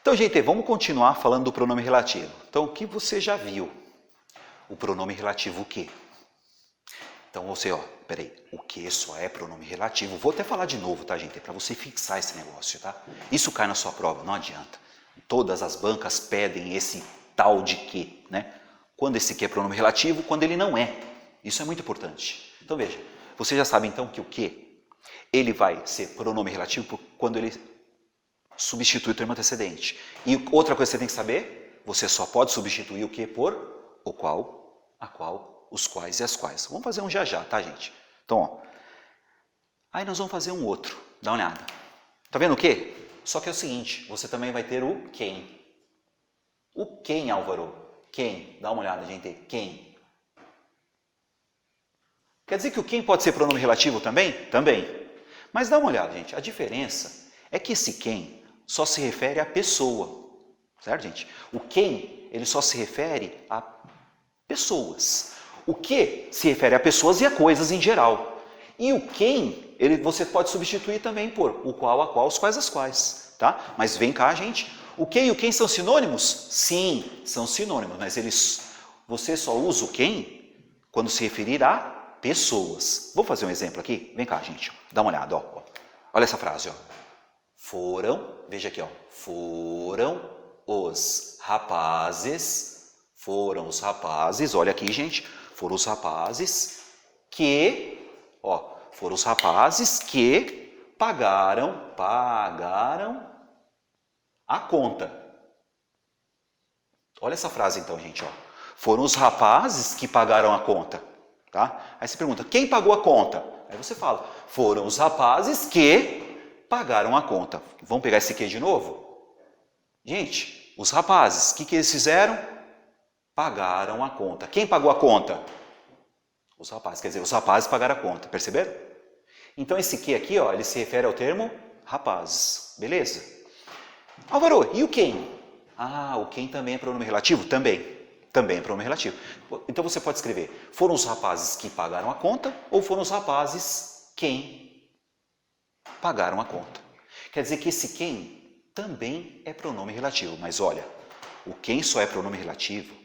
Então, gente, vamos continuar falando do pronome relativo. Então, o que você já viu? O pronome relativo o quê? Então, você, peraí, o que só é pronome relativo? Vou até falar de novo, tá, gente? É para você fixar esse negócio, tá? Isso cai na sua prova, não adianta. Todas as bancas pedem esse tal de que, né? Quando esse que é pronome relativo, quando ele não é. Isso é muito importante. Então, veja, você já sabe, então, que o que? Ele vai ser pronome relativo quando ele substitui o termo antecedente. E outra coisa que você tem que saber, você só pode substituir o que por o qual, a qual, os quais e as quais. Vamos fazer um já já, tá, gente? Então, aí nós vamos fazer um outro. Dá uma olhada. Tá vendo o quê? Só que é o seguinte, você também vai ter o quem. O quem, Álvaro? Quem? Dá uma olhada, gente. Quem? Quer dizer que o quem pode ser pronome relativo também? Também. Mas dá uma olhada, gente. A diferença é que esse quem só se refere à pessoa. Certo, gente? O quem, ele só se refere a pessoas. O que se refere a pessoas e a coisas em geral. E o quem, você pode substituir também por o qual, a qual, os quais, as quais. Tá? Mas vem cá, gente. O que e o quem são sinônimos? Sim, são sinônimos. Mas você só usa o quem quando se referir a pessoas. Vou fazer um exemplo aqui? Vem cá, gente. Dá uma olhada. Ó. Olha essa frase. Ó. Foram, veja aqui, ó. Foram os rapazes, olha aqui, gente. Foram os rapazes que, pagaram a conta. Olha essa frase então, gente, ó. Foram os rapazes que pagaram a conta, tá? Aí você pergunta, quem pagou a conta? Aí você fala, foram os rapazes que pagaram a conta. Vamos pegar esse aqui de novo? Gente, os rapazes, o que eles fizeram? Pagaram a conta. Quem pagou a conta? Os rapazes, quer dizer, os rapazes pagaram a conta, perceberam? Então esse que aqui, ó, ele se refere ao termo rapazes, beleza? Álvaro, e o quem? Ah, o quem também é pronome relativo? Também é pronome relativo. Então você pode escrever, foram os rapazes que pagaram a conta ou foram os rapazes quem pagaram a conta. Quer dizer que esse quem também é pronome relativo, mas olha, o quem só é pronome relativo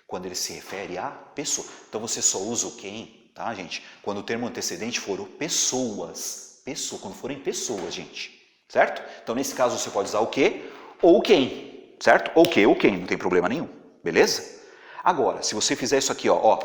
quando ele se refere a pessoa. Então você só usa o quem, tá, gente? Quando o termo antecedente for o pessoas. Quando forem pessoas, gente. Certo? Então nesse caso você pode usar o que ou o quem, certo? Ou o que ou quem, não tem problema nenhum, beleza? Agora, se você fizer isso aqui, ó,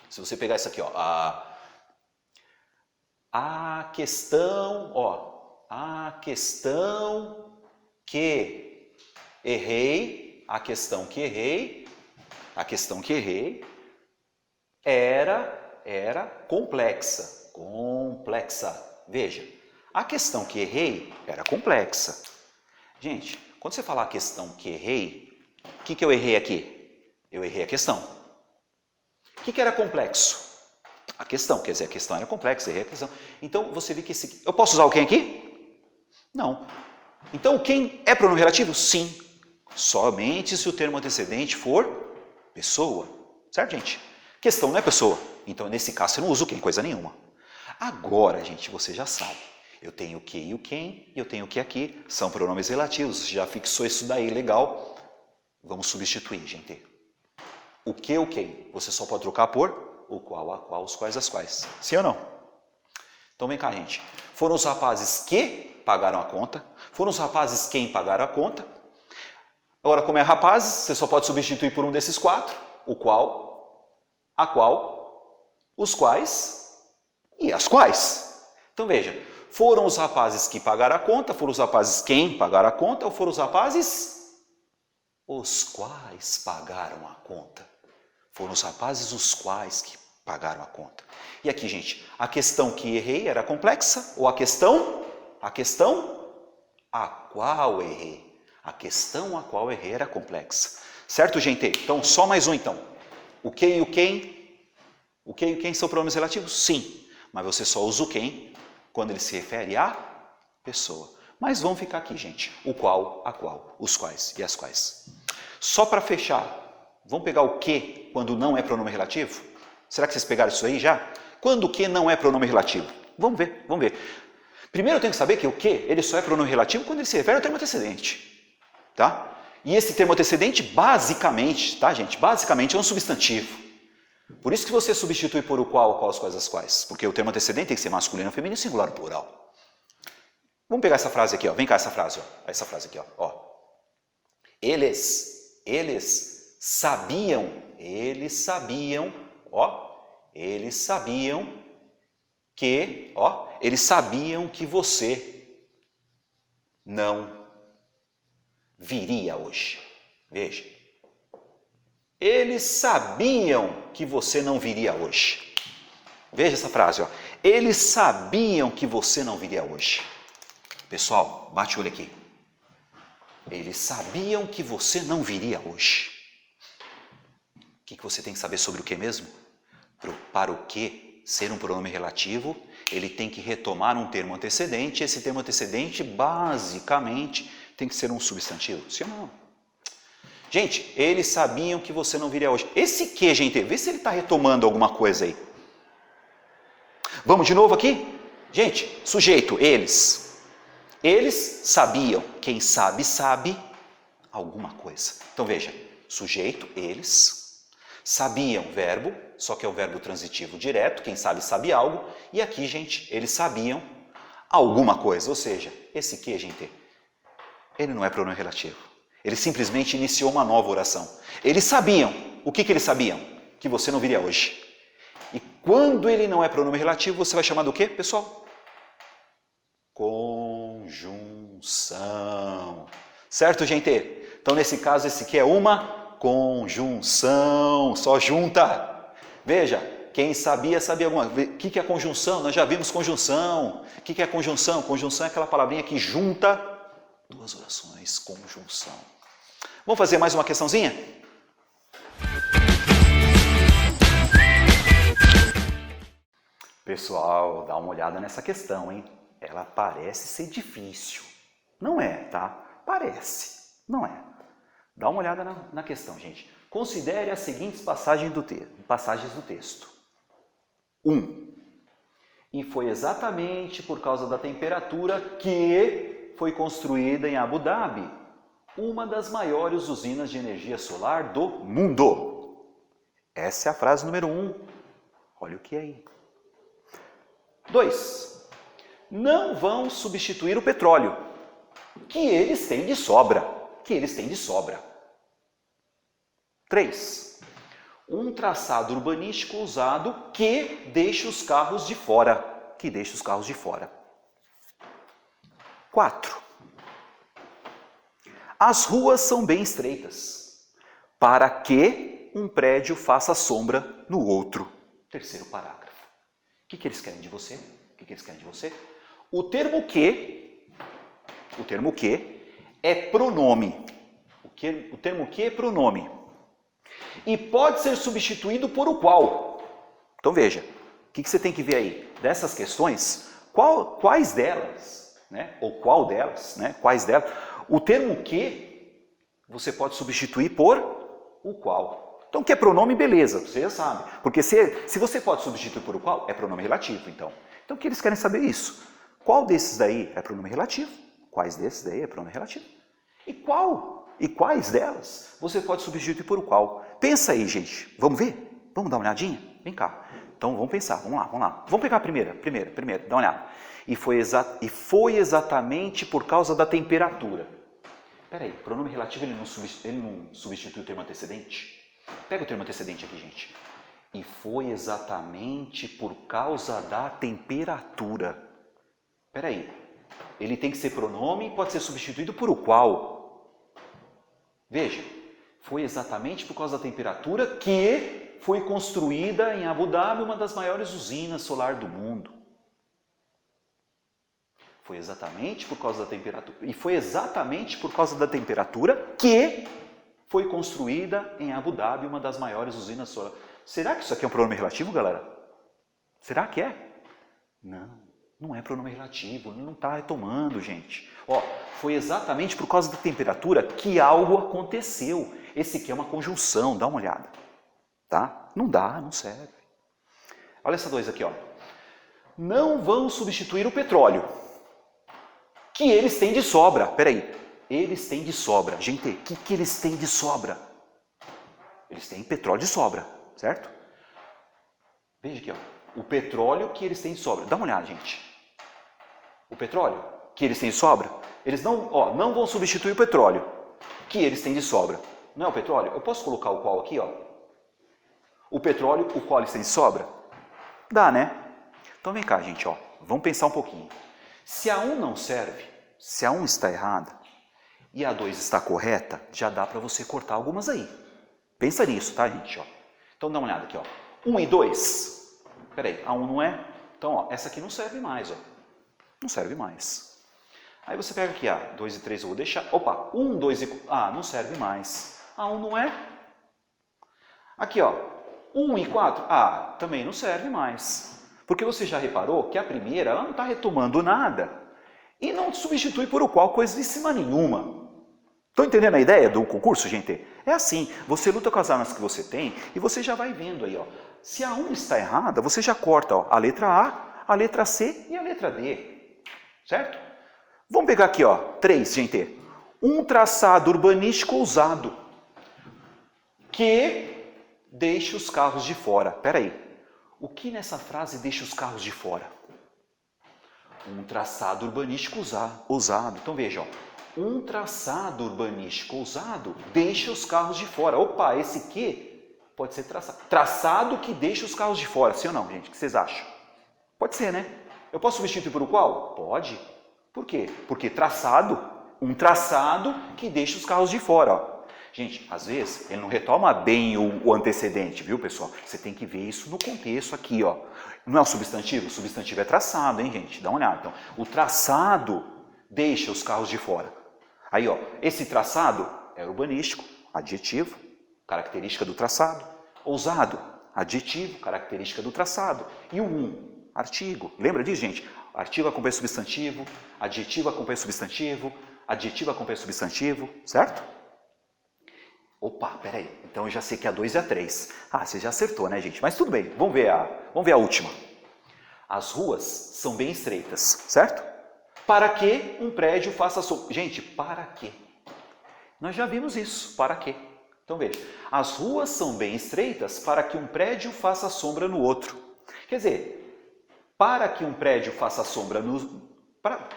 se você pegar isso aqui, ó, a questão que errei era complexa. Veja, a questão que errei era complexa. Gente, quando você falar a questão que errei, o que eu errei aqui? Eu errei a questão. O que era complexo? A questão, quer dizer, a questão era complexa, errei a questão. Então, você vê que esse... Eu posso usar o quem aqui? Não. Então, o quem é pronome relativo? Sim. Somente se o termo antecedente for pessoa. Certo, gente? Questão não é pessoa. Então, nesse caso, você não usa o quem, coisa nenhuma. Agora, gente, você já sabe. Eu tenho o que e o quem, e eu tenho o que aqui. São pronomes relativos. Você já fixou isso daí, legal. Vamos substituir, gente. O que e o quem? Você só pode trocar por o qual, a qual, os quais, as quais. Sim ou não? Então vem cá, gente. Foram os rapazes que pagaram a conta. Foram os rapazes quem pagaram a conta. Agora, como é rapazes, você só pode substituir por um desses quatro. O qual, a qual, os quais e as quais. Então veja, foram os rapazes que pagaram a conta, foram os rapazes quem pagaram a conta ou foram os rapazes os quais pagaram a conta. Foram os rapazes os quais que pagaram a conta. E aqui, gente, a questão que errei era complexa ou a questão a qual errei. A questão a qual errei era complexa. Certo, gente? Então, só mais um, então. O que e o quem? O que e o quem são pronomes relativos? Sim. Mas você só usa o quem quando ele se refere à pessoa. Mas vamos ficar aqui, gente. O qual, a qual, os quais e as quais. Só para fechar, vamos pegar o que quando não é pronome relativo? Será que vocês pegaram isso aí já? Quando o que não é pronome relativo? Vamos ver. Primeiro eu tenho que saber que o que ele só é pronome relativo quando ele se refere ao termo antecedente. tá? E esse termo antecedente, basicamente, tá, gente? Basicamente é um substantivo. Por isso que você substitui por o qual, quais, quais, as quais. Porque o termo antecedente tem que ser masculino, feminino, singular ou plural. Vamos pegar essa frase aqui, ó. Vem cá essa frase, ó. Essa frase aqui, ó. Eles sabiam, que você não viria hoje. Veja. Eles sabiam que você não viria hoje. Veja essa frase, ó. Eles sabiam que você não viria hoje. Pessoal, bate o olho aqui. Eles sabiam que você não viria hoje. O que você tem que saber sobre o que mesmo? Para o que ser um pronome relativo, ele tem que retomar um termo antecedente. Esse termo antecedente, basicamente, tem que ser um substantivo. Sim ou não? Gente, eles sabiam que você não viria hoje. Esse que, gente, vê se ele está retomando alguma coisa aí. Vamos de novo aqui? Gente, sujeito, eles. Eles sabiam. Quem sabe, sabe alguma coisa. Então veja, sujeito, eles. Sabiam, verbo, só que é o verbo transitivo direto. Quem sabe, sabe algo. E aqui, gente, eles sabiam alguma coisa. Ou seja, esse que, gente, ele não é pronome relativo. Ele simplesmente iniciou uma nova oração. Eles sabiam. O que eles sabiam? Que você não viria hoje. E quando ele não é pronome relativo, você vai chamar do quê, pessoal? Conjunção. Certo, gente? Então, nesse caso, esse aqui é uma conjunção. Só junta. Veja, quem sabia, sabia alguma coisa. O que é conjunção? Nós já vimos conjunção. O que é conjunção? Conjunção é aquela palavrinha que junta duas orações. Conjunção. Vamos fazer mais uma questãozinha? Pessoal, dá uma olhada nessa questão, hein? Ela parece ser difícil. Não é, tá? Parece. Não é. Dá uma olhada na questão, gente. Considere as seguintes passagens do texto. 1. E foi exatamente por causa da temperatura que foi construída em Abu Dhabi uma das maiores usinas de energia solar do mundo. Essa é a frase número 1. Olha o que é aí. 2. Não vão substituir o petróleo, que eles têm de sobra. 3. Um traçado urbanístico usado que deixa os carros de fora. 4. As ruas são bem estreitas, para que um prédio faça sombra no outro. 3º parágrafo. O que eles querem de você? O termo que é pronome. O termo que é pronome. E pode ser substituído por o qual. Então veja, o que você tem que ver aí? Dessas questões, quais delas, né? Ou qual delas, né? Quais delas? O termo que você pode substituir por o qual. Então, o que é pronome, beleza, você já sabe. Porque se você pode substituir por o qual, é pronome relativo, então. Então, o que eles querem saber é isso. Qual desses daí é pronome relativo? Quais desses daí é pronome relativo? E quais delas você pode substituir por o qual? Pensa aí, gente. Vamos ver? Vamos dar uma olhadinha? Vem cá. Então, vamos pensar. Vamos lá. Vamos pegar a primeira. Dá uma olhada. E foi exatamente por causa da temperatura. Peraí, pronome relativo ele não substitui o termo antecedente? Pega o termo antecedente aqui, gente. E foi exatamente por causa da temperatura. Peraí, ele tem que ser pronome e pode ser substituído por o qual. Veja, foi exatamente por causa da temperatura que foi construída em Abu Dhabi uma das maiores usinas solar do mundo. Foi exatamente por causa da temperatura. E foi exatamente por causa da temperatura que foi construída em Abu Dhabi uma das maiores usinas solar. Será que isso aqui é um pronome relativo, galera? Será que é? Não é pronome relativo, não está retomando, gente. Ó, foi exatamente por causa da temperatura que algo aconteceu. Esse aqui é uma conjunção, dá uma olhada. Tá? Não dá, não serve. Olha essa 2 aqui, ó. Não vão substituir o petróleo, que eles têm de sobra. Peraí, eles têm de sobra. Gente, o que eles têm de sobra? Eles têm petróleo de sobra, certo? Veja aqui, ó, o petróleo que eles têm de sobra. Dá uma olhada, gente. O petróleo que eles têm de sobra, eles não vão substituir o petróleo que eles têm de sobra. Não é o petróleo? Eu posso colocar o qual aqui, ó? O petróleo, o qual eles têm de sobra? Dá, né? Então vem cá, gente, ó. Vamos pensar um pouquinho. Se a 1 não serve, se a 1 está errada e a 2 está correta, já dá para você cortar algumas aí. Pensa nisso, tá, gente? Ó. Então dá uma olhada aqui, ó. 1 e 2. Peraí, a 1 não é? Então, ó, essa aqui não serve mais, ó. Não serve mais. Aí você pega aqui, 2 e 3 eu vou deixar. Opa, 1, 2 e... não serve mais. A 1 não é? Aqui, ó. 1 e 4. Também não serve mais. Porque você já reparou que a primeira, ela não está retomando nada. E não substitui por o qual coisíssima nenhuma. Estão entendendo a ideia do concurso, gente? É assim, você luta com as armas que você tem e você já vai vendo aí, ó. Se a 1 está errada, você já corta, ó, a letra A, a letra C e a letra D. Certo? Vamos pegar aqui, ó, 3, gente. Um traçado urbanístico ousado que deixa os carros de fora. Espera aí. O que nessa frase deixa os carros de fora? Um traçado urbanístico ousado. Então veja, ó. Um traçado urbanístico ousado deixa os carros de fora. Opa, esse que pode ser traçado. Traçado que deixa os carros de fora. Sim ou não, gente? O que vocês acham? Pode ser, né? Eu posso substituir por o qual? Pode. Por quê? Porque traçado, um traçado que deixa os carros de fora. Ó. Gente, às vezes ele não retoma bem o antecedente, viu, pessoal? Você tem que ver isso no contexto aqui, ó. Não é o substantivo? O substantivo é traçado, hein, gente? Dá uma olhada. Então, o traçado deixa os carros de fora. Aí, ó, esse traçado é urbanístico, adjetivo, característica do traçado. Ousado, adjetivo, característica do traçado. E o artigo. Lembra disso, gente? Artigo acompanha substantivo, adjetivo acompanha substantivo, adjetivo acompanha substantivo, certo? Opa, peraí, então eu já sei que a 2 e a 3. Você já acertou, né, gente? Mas tudo bem, vamos ver a última. As ruas são bem estreitas, certo? Para que um prédio faça sombra? Gente, para quê? Nós já vimos isso, para quê? Então veja, as ruas são bem estreitas para que um prédio faça sombra no outro. Quer dizer, para que um prédio faça sombra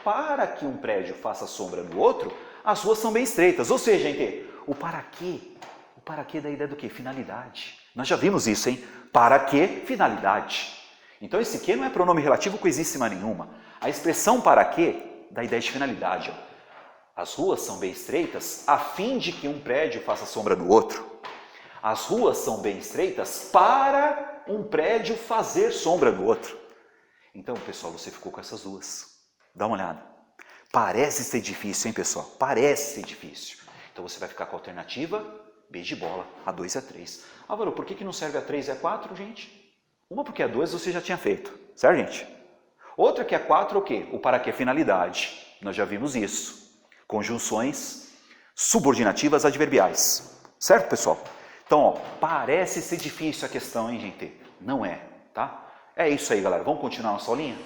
para que um prédio faça sombra no outro, as ruas são bem estreitas. Ou seja, gente, o para quê da ideia do quê? Finalidade. Nós já vimos isso, hein? Para que? Finalidade. Então esse que não é pronome relativo coisíssima nenhuma. A expressão para que dá ideia de finalidade. Ó. As ruas são bem estreitas a fim de que um prédio faça sombra no outro. As ruas são bem estreitas para um prédio fazer sombra no outro. Então, pessoal, você ficou com essas duas. Dá uma olhada. Parece ser difícil, hein, pessoal? Parece ser difícil. Então, você vai ficar com a alternativa B de bola, a 2 e a 3. Álvaro, por que não serve a 3 e a 4, gente? Uma porque a 2 você já tinha feito, certo, gente? Outra que a 4 é o quê? O para que é finalidade. Nós já vimos isso. Conjunções subordinativas adverbiais. Certo, pessoal? Então, ó, parece ser difícil a questão, hein, gente? Não é, tá? É isso aí, galera. Vamos continuar nossa aulinha?